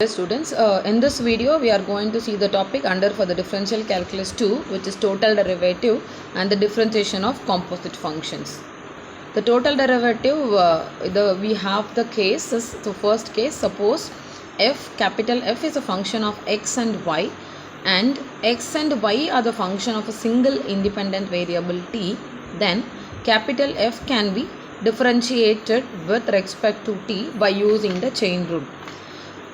Dear students, in this video we are going to see the topic under for the differential calculus 2, which is total derivative and the differentiation of composite functions. The total derivative, we have the cases. The first case, suppose capital F is a function of x and y, and x and y are the function of a single independent variable t. Then capital F can be differentiated with respect to t by using the chain rule.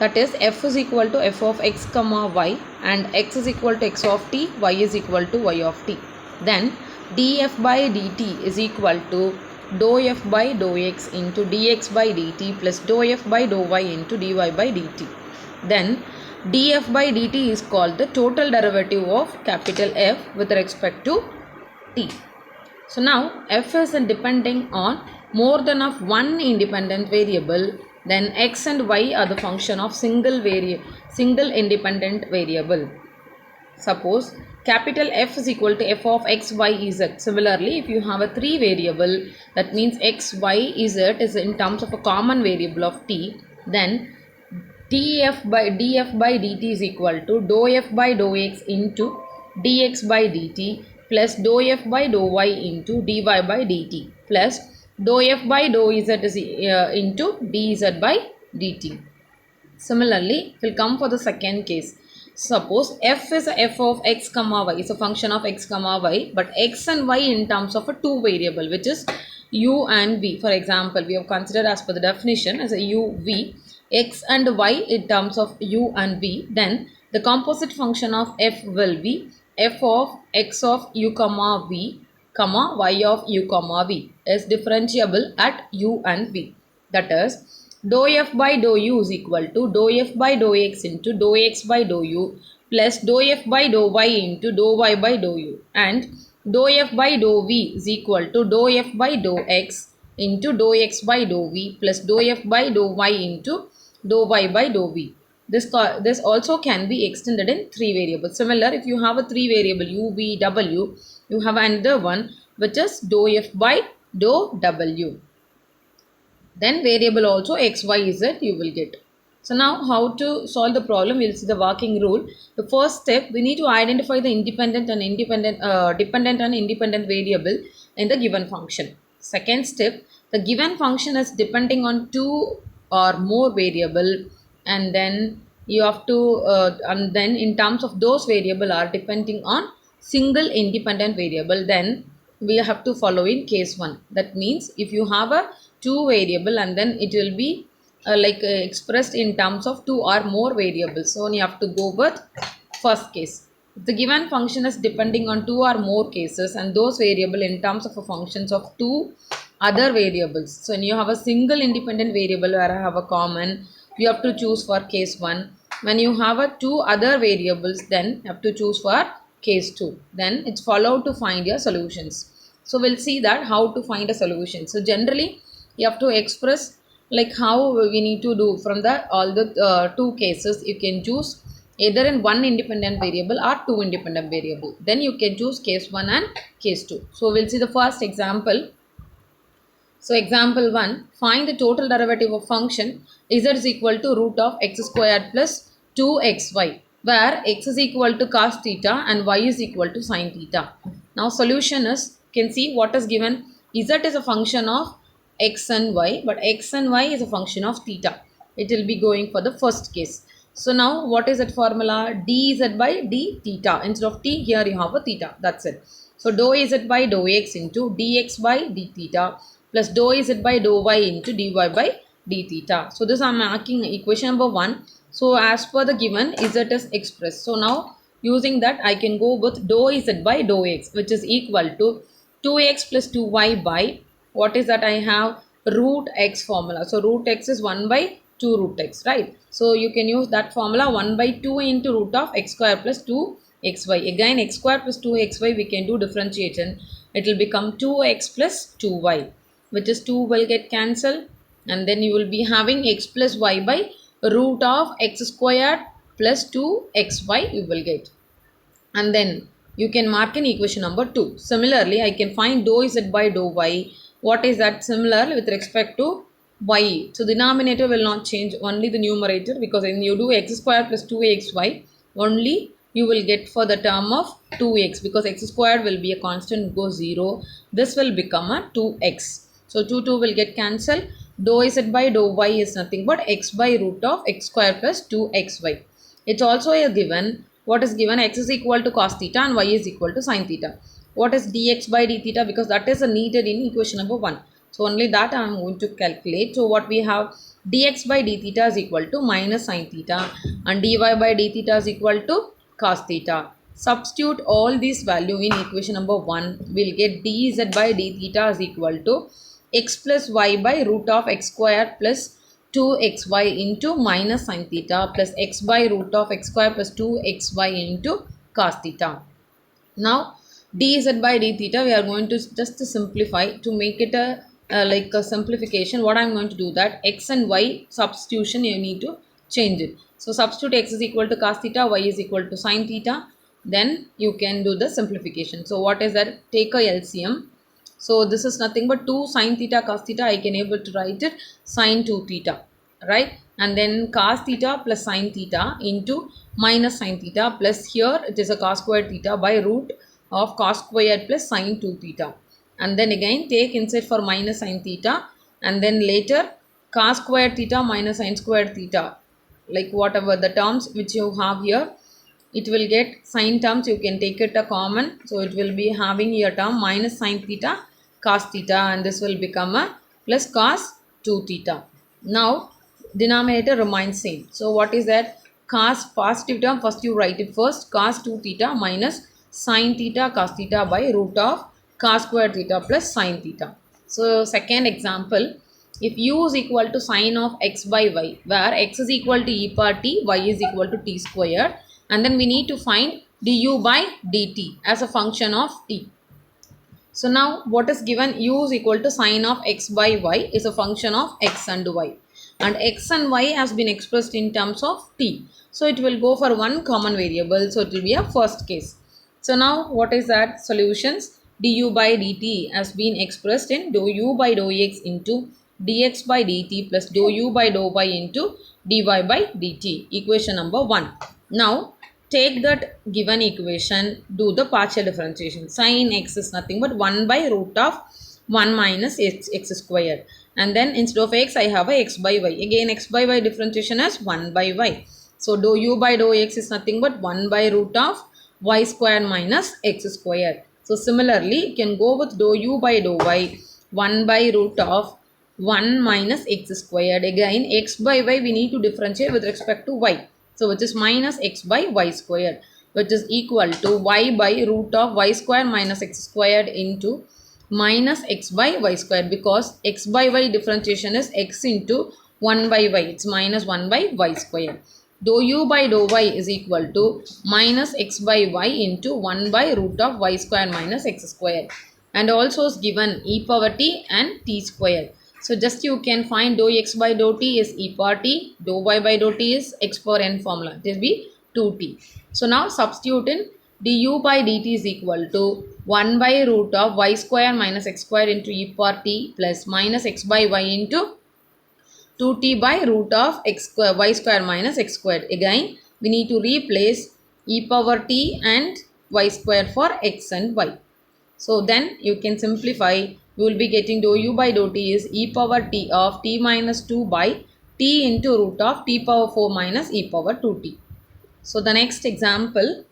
That is, f is equal to f of x comma y, and x is equal to x of t, y is equal to y of t. Then df by dt is equal to dou f by dou x into dx by dt plus dou f by dou y into dy by dt. Then df by dt is called the total derivative of capital F with respect to t. So now f is depending on more than of one independent variable. Then x and y are the function of single independent variable. Suppose capital F is equal to f of x, y, z. Similarly, if you have a three variable, that means x, y, z is in terms of a common variable of t, then df by dt is equal to dou f by dou x into dx by dt plus dou f by dou y into dy by dt plus dou f by dou z is into dz by dt. Similarly, we'll come for the second case. Suppose f is f of x comma y, is a function of x comma y, but x and y in terms of a two variable, which is u and v. For example, we have considered as per the definition as a u, v, x and y in terms of u and v. Then the composite function of f will be f of x of u comma v comma y of u comma v is differentiable at u and v. That is, dou f by dou u is equal to dou f by dou x into dou x by dou u plus dou f by dou y into dou y by dou u, and dou f by dou v is equal to dou f by dou x into dou x by dou v plus dou f by dou y into dou y by dou v. This also can be extended in three variables. Similar, if you have a three variable u, v, w, you have another one which is dou f by dou w. Then variable also x, y, z you will get. So now how to solve the problem? We'll see the working rule. The first step, we need to identify the dependent and independent variable in the given function. Second step, the given function is depending on two or more variable, and then you have to and then in terms of those variable are depending on single independent variable, then we have to follow in case 1. That means if you have a two variable and then it will be expressed in terms of two or more variables, so you have to go with first case. If the given function is depending on two or more cases and those variable in terms of a functions of two other variables, so when you have a single independent variable where I have a common, you have to choose for case 1. When you have a two other variables, then you have to choose for case 2. Then it's followed to find your solutions. So we'll see that how to find a solution. So generally you have to express like how we need to do from the all the two cases. You can choose either in one independent variable or two independent variable. Then you can choose case 1 and case 2. So we'll see the first example. So example 1, find the total derivative of function z is equal to root of x squared plus 2xy, where x is equal to cos theta and y is equal to sin theta. Now solution is, you can see what is given. Z is a function of x and y, but x and y is a function of theta. It will be going for the first case. So now what is that formula? dz by d theta. Instead of t, here you have a theta. That's it. So dou z by dou x into dx by d theta plus dou z by dou y into dy by d theta. So this I am marking equation number 1. So as per the given, z is expressed. So now using that I can go with dou z by dou x, which is equal to 2x plus 2y by, what is that I have? Root x formula. So root x is 1 by 2 root x, right? So you can use that formula, 1 by 2 into root of x square plus 2xy. Again x square plus 2xy we can do differentiation. It will become 2x plus 2y, which is 2 will get cancelled, and then you will be having x plus y by root of x squared plus 2xy you will get. And then you can mark in equation number 2. Similarly, I can find dou z by dou y. What is that? Similar with respect to y. So denominator will not change, only the numerator, because when you do x square plus 2xy, only you will get for the term of 2x, because x squared will be a constant, go 0. This will become a 2x. So 2 will get cancelled. Dou z by dou y is nothing but x by root of x square plus 2xy. It's also a given. What is given? X is equal to cos theta and y is equal to sin theta. What is dx by d theta? Because that is needed in equation number 1. So only that I am going to calculate. So what we have, dx by d theta is equal to minus sin theta and dy by d theta is equal to cos theta. Substitute all these value in equation number 1. We'll get dz by d theta is equal to x plus y by root of x square plus 2xy into minus sin theta plus x by root of x square plus 2xy into cos theta. Now dz by d theta we are going to just to simplify, to make it a like a simplification. What I am going to do, that x and y substitution you need to change it. So substitute x is equal to cos theta, y is equal to sin theta, then you can do the simplification. So what is that? Take a LCM. So this is nothing but 2 sin theta cos theta. I can able to write it sin 2 theta, right? And then cos theta plus sin theta into minus sin theta, plus here it is a cos squared theta by root of cos squared plus sin 2 theta. And then again take inside for minus sin theta, and then later cos squared theta minus sin squared theta, like whatever the terms which you have here, it will get sin terms, you can take it a common. So it will be having your term minus sin theta cos theta, and this will become a plus cos 2 theta. Now denominator remains same. So what is that? Cos positive term, first you write it first, cos 2 theta minus sin theta cos theta by root of cos square theta plus sin theta. So second example, if u is equal to sine of x by y, where x is equal to e power t, y is equal to t square, and then we need to find du by dt as a function of t. So now what is given? U is equal to sine of x by y is a function of x and y, and x and y has been expressed in terms of t. So it will go for one common variable, so it will be a first case. So now what is that? Solutions. Du by dt has been expressed in dou u by dou x into dx by dt plus dou u by dou y into dy by dt. Equation number 1. Now take that given equation, do the partial differentiation. Sin x is nothing but 1 by root of 1 minus x squared. And then instead of x, I have a x by y. Again, x by y differentiation as 1 by y. So dou u by dou x is nothing but 1 by root of y squared minus x squared. So similarly, you can go with dou u by dou y 1 by root of 1 minus x squared. Again, x by y we need to differentiate with respect to y. So which is minus x by y squared, which is equal to y by root of y squared minus x squared into minus x by y squared, because x by y differentiation is x into 1 by y. It's minus 1 by y squared. Dou u by dou y is equal to minus x by y into 1 by root of y squared minus x squared. And also is given e power t and t squared. So just you can find dou x by dou t is e power t, dou y by dou t is x power n formula. It will be 2t. So now substitute in du by dt is equal to 1 by root of y square minus x square into e power t plus minus x by y into 2t by root of x square, y square minus x squared. Again, we need to replace e power t and y square for x and y. So then you can simplify. We will be getting dou u by dou t is e power t of t minus 2 by t into root of t power 4 minus e power 2t. So the next example,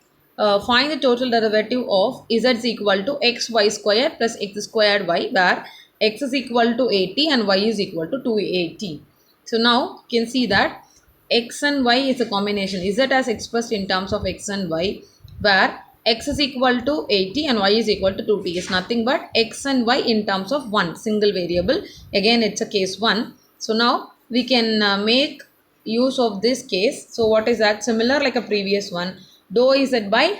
find the total derivative of z is equal to xy square plus x squared y, where x is equal to 80 and y is equal to 280. So now you can see that x and y is a combination. Z as expressed in terms of x and y, where x is equal to 80 and y is equal to 2t is nothing but x and y in terms of one single variable. Again, it's a case 1. So now we can make use of this case. So what is that? Similar like a previous one, dou z by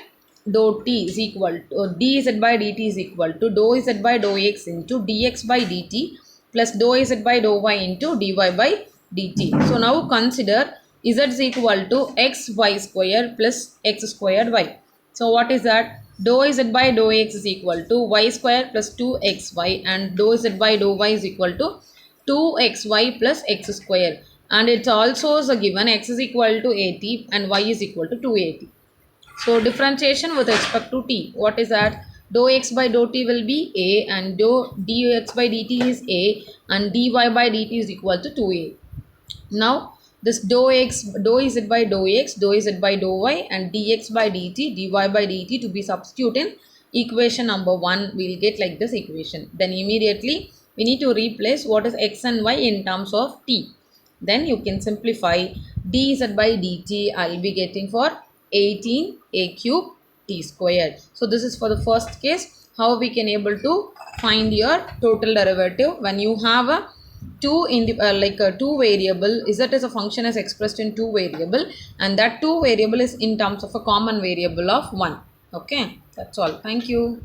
dou t is equal to dz by dt is equal to dou z by dou x into dx by dt plus dou z by dou y into dy by dt. So now consider z is equal to xy square plus x squared y. So what is that? Dou z by dou x is equal to y square plus 2xy and dou z by dou y is equal to 2xy plus x square, and it's also given x is equal to 80 and y is equal to 280. So differentiation with respect to t, what is that? Dou x by dou t will be a, and dou dx by dt is a, and dy by dt is equal to 2a. Now this dou z by dou x, dou z by dou y, and dx by dt, dy by dt to be substituted in equation number 1, we will get like this equation. Then immediately we need to replace what is x and y in terms of t. Then you can simplify dz by dt. I will be getting for 18a cube t square. So this is for the first case, how we can able to find your total derivative when you have a two variable. Z as a function is expressed in two variable, and that two variable is in terms of a common variable of 1. Okay, that's all. Thank you.